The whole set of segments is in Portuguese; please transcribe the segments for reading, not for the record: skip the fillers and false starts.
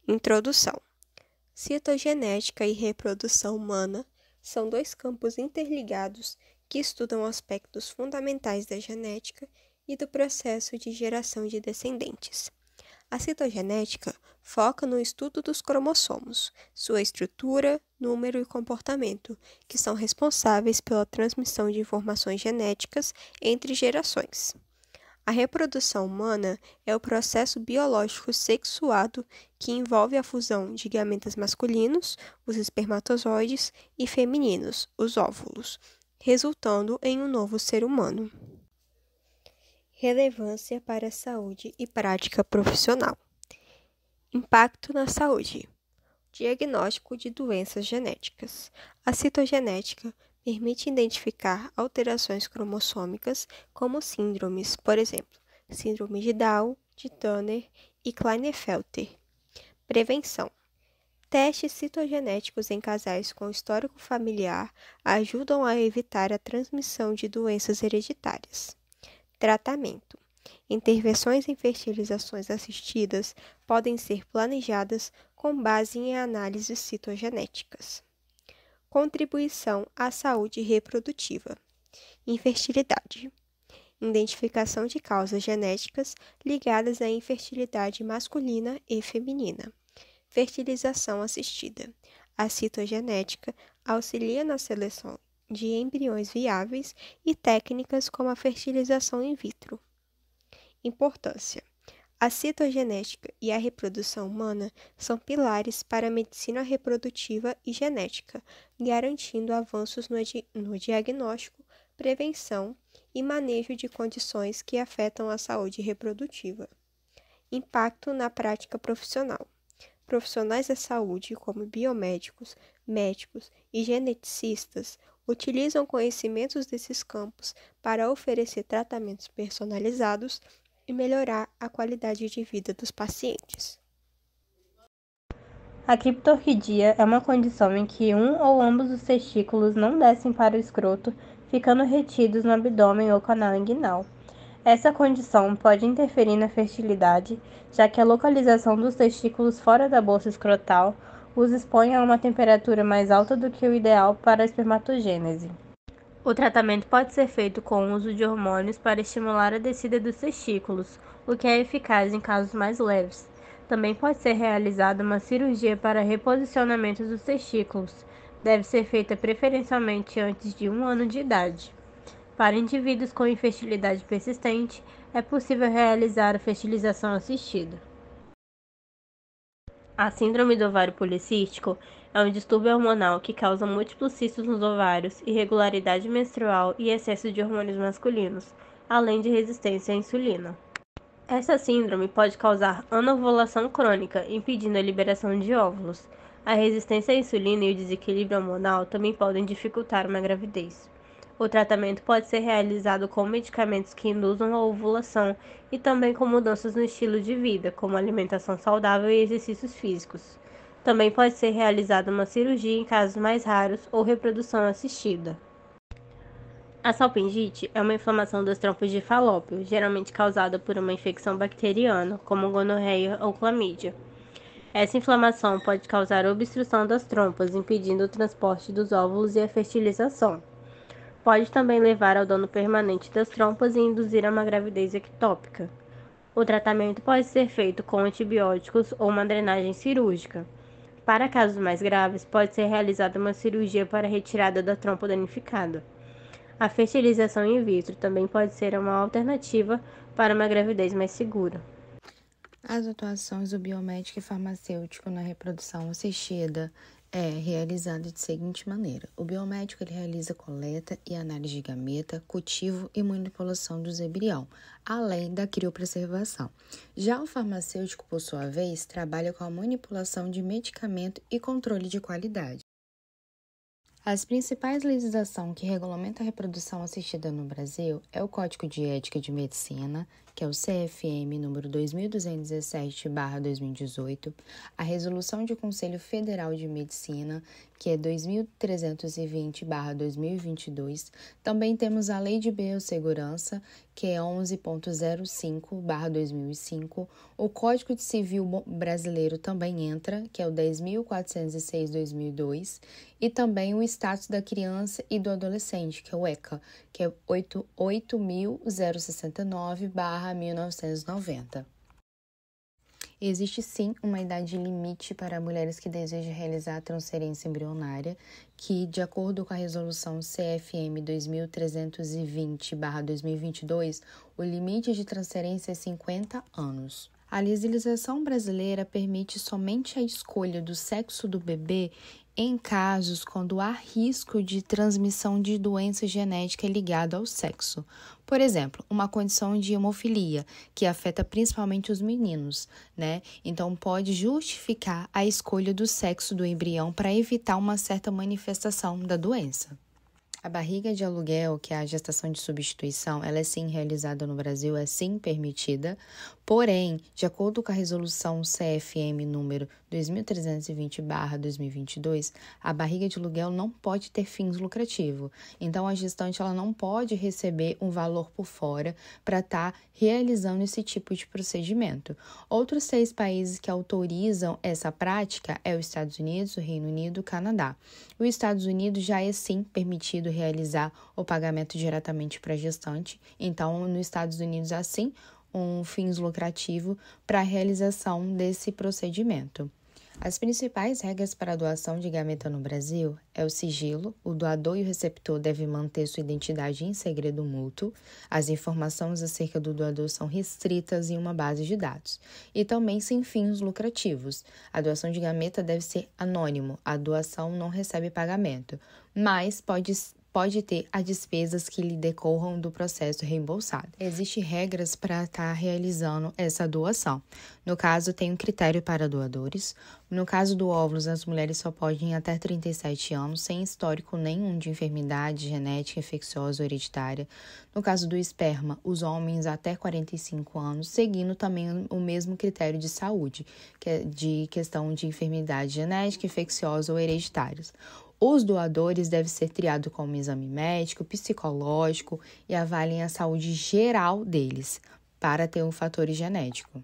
Introdução. Citogenética e reprodução humana são dois campos interligados que estudam aspectos fundamentais da genética e do processo de geração de descendentes. A citogenética foca no estudo dos cromossomos, sua estrutura, número e comportamento, que são responsáveis pela transmissão de informações genéticas entre gerações. A reprodução humana é o processo biológico sexuado que envolve a fusão de gametas masculinos, os espermatozoides, e femininos, os óvulos, resultando em um novo ser humano. Relevância para a saúde e prática profissional. Impacto na saúde. Diagnóstico de doenças genéticas. A citogenética permite identificar alterações cromossômicas como síndromes, por exemplo, síndrome de Down, de Turner e Klinefelter. Prevenção. Testes citogenéticos em casais com histórico familiar ajudam a evitar a transmissão de doenças hereditárias. Tratamento. Intervenções em fertilizações assistidas podem ser planejadas com base em análises citogenéticas. Contribuição à saúde reprodutiva. Infertilidade. Identificação de causas genéticas ligadas à infertilidade masculina e feminina. Fertilização assistida. A citogenética auxilia na seleção de embriões viáveis e técnicas como a fertilização in vitro. Importância. A citogenética e a reprodução humana são pilares para a medicina reprodutiva e genética, garantindo avanços no diagnóstico, prevenção e manejo de condições que afetam a saúde reprodutiva. Impacto na prática profissional. Profissionais da saúde, como biomédicos, médicos e geneticistas, utilizam conhecimentos desses campos para oferecer tratamentos personalizados e melhorar a qualidade de vida dos pacientes. A criptorquidia é uma condição em que um ou ambos os testículos não descem para o escroto, ficando retidos no abdômen ou canal inguinal. Essa condição pode interferir na fertilidade, já que a localização dos testículos fora da bolsa escrotal os expõe a uma temperatura mais alta do que o ideal para a espermatogênese. O tratamento pode ser feito com o uso de hormônios para estimular a descida dos testículos, o que é eficaz em casos mais leves. Também pode ser realizada uma cirurgia para reposicionamento dos testículos. Deve ser feita preferencialmente antes de 1 ano de idade. Para indivíduos com infertilidade persistente, é possível realizar a fertilização assistida. A síndrome do ovário policístico é um distúrbio hormonal que causa múltiplos cistos nos ovários, irregularidade menstrual e excesso de hormônios masculinos, além de resistência à insulina. Essa síndrome pode causar anovulação crônica, impedindo a liberação de óvulos. A resistência à insulina e o desequilíbrio hormonal também podem dificultar uma gravidez. O tratamento pode ser realizado com medicamentos que induzam a ovulação e também com mudanças no estilo de vida, como alimentação saudável e exercícios físicos. Também pode ser realizada uma cirurgia em casos mais raros ou reprodução assistida. A salpingite é uma inflamação das trompas de Falópio, geralmente causada por uma infecção bacteriana, como gonorreia ou clamídia. Essa inflamação pode causar obstrução das trompas, impedindo o transporte dos óvulos e a fertilização. Pode também levar ao dano permanente das trompas e induzir a uma gravidez ectópica. O tratamento pode ser feito com antibióticos ou uma drenagem cirúrgica. Para casos mais graves, pode ser realizada uma cirurgia para a retirada da trompa danificada. A fertilização in vitro também pode ser uma alternativa para uma gravidez mais segura. As atuações do biomédico e farmacêutico na reprodução assistida é realizada de seguinte maneira. O biomédico ele realiza coleta e análise de gameta, cultivo e manipulação dos embrião, além da criopreservação. Já o farmacêutico, por sua vez, trabalha com a manipulação de medicamento e controle de qualidade. As principais legislações que regulamentam a reprodução assistida no Brasil é o Código de Ética de Medicina que é o CFM número 2217/2018, a Resolução do Conselho Federal de Medicina, que é 2320/2022. Também temos a Lei de Biossegurança, que é 11.05/2005. O Código Civil Brasileiro também entra, que é o 10.406/2002. E também o Status da Criança e do Adolescente, que é o ECA, que é 8.069/1990. Existe sim uma idade limite para mulheres que desejam realizar a transferência embrionária, que, de acordo com a resolução CFM 2320/2022, o limite de transferência é 50 anos. A legislação brasileira permite somente a escolha do sexo do bebê em casos quando há risco de transmissão de doença genética ligada ao sexo. Por exemplo, uma condição de hemofilia, que afeta principalmente os meninos, né? Então, pode justificar a escolha do sexo do embrião para evitar uma certa manifestação da doença. A barriga de aluguel, que é a gestação de substituição, ela é sim realizada no Brasil, é sim permitida, porém, de acordo com a resolução CFM número 2320/2022, a barriga de aluguel não pode ter fins lucrativos. Então, a gestante ela não pode receber um valor por fora para estar realizando esse tipo de procedimento. Outros 6 países que autorizam essa prática é os Estados Unidos, o Reino Unido e o Canadá. Os Estados Unidos já é sim permitido realizar o pagamento diretamente para a gestante. Então, nos Estados Unidos há sim um fins lucrativo para a realização desse procedimento. As principais regras para a doação de gameta no Brasil é o sigilo, o doador e o receptor devem manter sua identidade em segredo mútuo, as informações acerca do doador são restritas em uma base de dados, e também sem fins lucrativos. A doação de gameta deve ser anônimo, a doação não recebe pagamento, mas pode ter as despesas que lhe decorram do processo reembolsado. Existem regras para estar realizando essa doação. No caso, tem um critério para doadores. No caso do óvulos, as mulheres só podem ir até 37 anos, sem histórico nenhum de enfermidade genética infecciosa ou hereditária. No caso do esperma, os homens até 45 anos, seguindo também o mesmo critério de saúde, que é de questão de enfermidade genética, infecciosa ou hereditárias. Os doadores devem ser triados com um exame médico, psicológico e avaliem a saúde geral deles, para ter um fator genético.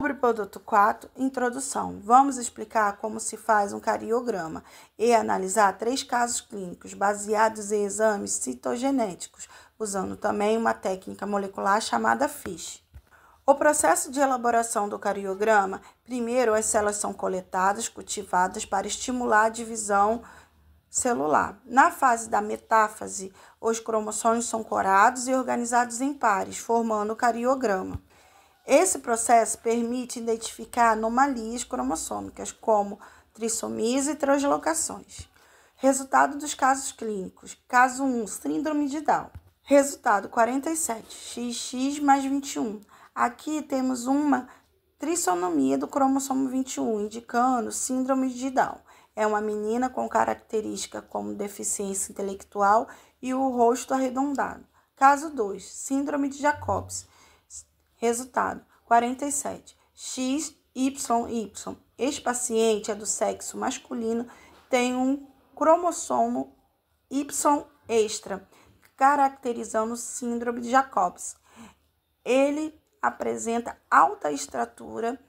Sobre o produto 4, introdução. Vamos explicar como se faz um cariograma e analisar 3 casos clínicos baseados em exames citogenéticos, usando também uma técnica molecular chamada FISH. O processo de elaboração do cariograma, primeiro as células são coletadas, cultivadas para estimular a divisão celular. Na fase da metáfase, os cromossomos são corados e organizados em pares, formando o cariograma. Esse processo permite identificar anomalias cromossômicas, como trissomias e translocações. Resultado dos casos clínicos. Caso 1, síndrome de Down. Resultado 47, XX mais 21. Aqui temos uma trissonomia do cromossomo 21, indicando síndrome de Down. É uma menina com característica como deficiência intelectual e o rosto arredondado. Caso 2, síndrome de Jacobs. Resultado 47, XYY. Este paciente é do sexo masculino, tem um cromossomo Y extra, caracterizando síndrome de Jacobs. Ele apresenta alta estatura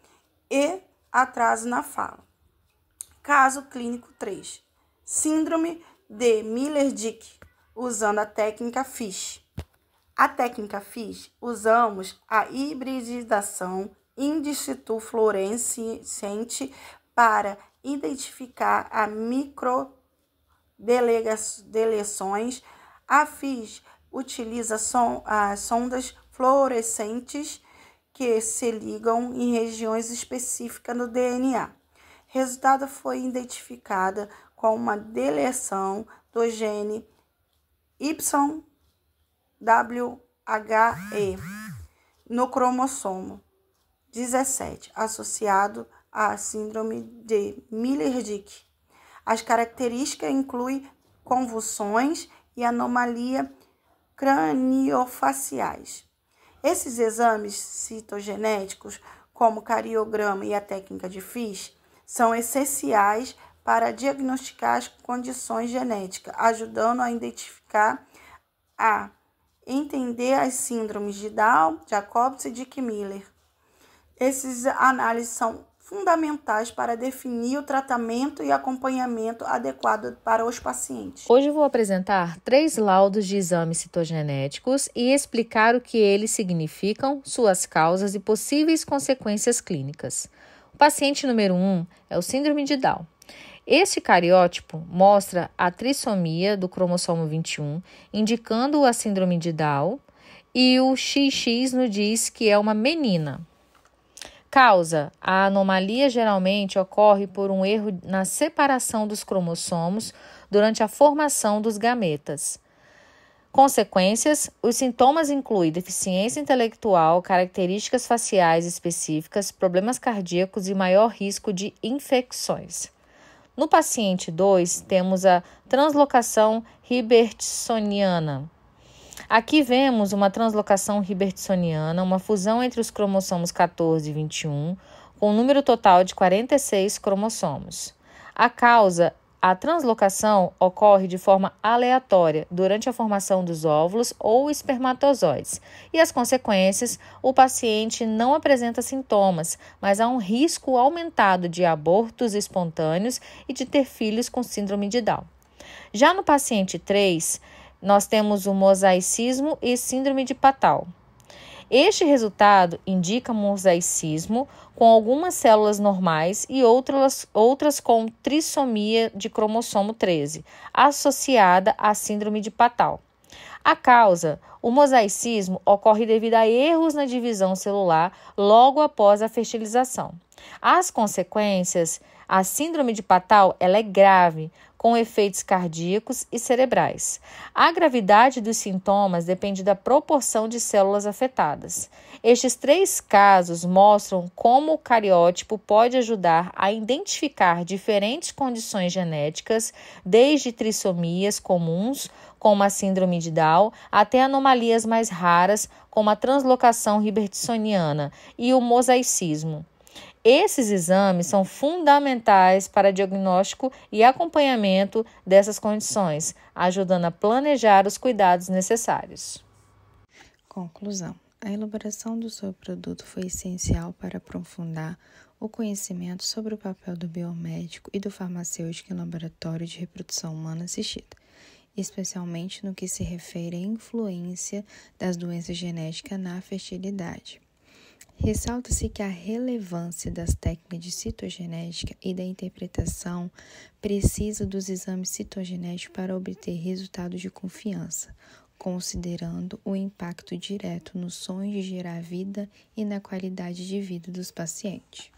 e atraso na fala. Caso clínico 3. Síndrome de Miller-Dieck, usando a técnica FISH. A técnica FISH, usamos a hibridização in-situ fluorescente para identificar a microdeleções. A FISH utiliza as sondas fluorescentes que se ligam em regiões específicas do DNA. Resultado foi identificada com uma deleção do gene YWHE no cromossomo 17, associado à síndrome de Miller-Dieck. As características incluem convulsões e anomalia craniofaciais. Esses exames citogenéticos, como o cariograma e a técnica de FISH, são essenciais para diagnosticar as condições genéticas, ajudando a identificar, entender as síndromes de Down, Jacobs e Dick-Miller. Essas análises são fundamentais para definir o tratamento e acompanhamento adequado para os pacientes. Hoje vou apresentar 3 laudos de exames citogenéticos e explicar o que eles significam, suas causas e possíveis consequências clínicas. O paciente número 1 é o síndrome de Down. Este cariótipo mostra a trissomia do cromossomo 21, indicando a síndrome de Down, e o XX nos diz que é uma menina. Causa: a anomalia geralmente ocorre por um erro na separação dos cromossomos durante a formação dos gametas. Consequências: os sintomas incluem deficiência intelectual, características faciais específicas, problemas cardíacos e maior risco de infecções. No paciente 2, temos a translocação hibertsoniana. Aqui vemos uma translocação hibertsoniana, uma fusão entre os cromossomos 14 e 21, com um número total de 46 cromossomos. A causa: a translocação ocorre de forma aleatória durante a formação dos óvulos ou espermatozoides. E as consequências: o paciente não apresenta sintomas, mas há um risco aumentado de abortos espontâneos e de ter filhos com síndrome de Down. Já no paciente 3, nós temos o mosaicismo e síndrome de Patau. Este resultado indica mosaicismo com algumas células normais e outras com trissomia de cromossomo 13, associada à síndrome de Patau. A causa: o mosaicismo ocorre devido a erros na divisão celular logo após a fertilização. As consequências: a síndrome de Patau ela é grave, com efeitos cardíacos e cerebrais. A gravidade dos sintomas depende da proporção de células afetadas. Estes 3 casos mostram como o cariótipo pode ajudar a identificar diferentes condições genéticas, desde trissomias comuns, como a síndrome de Down, até anomalias mais raras, como a translocação hibertsoniana e o mosaicismo. Esses exames são fundamentais para diagnóstico e acompanhamento dessas condições, ajudando a planejar os cuidados necessários. Conclusão: a elaboração do seu produto foi essencial para aprofundar o conhecimento sobre o papel do biomédico e do farmacêutico em laboratório de reprodução humana assistida, especialmente no que se refere à influência das doenças genéticas na fertilidade. Ressalta-se que a relevância das técnicas de citogenética e da interpretação precisa dos exames citogenéticos para obter resultados de confiança, considerando o impacto direto nos sonhos de gerar vida e na qualidade de vida dos pacientes.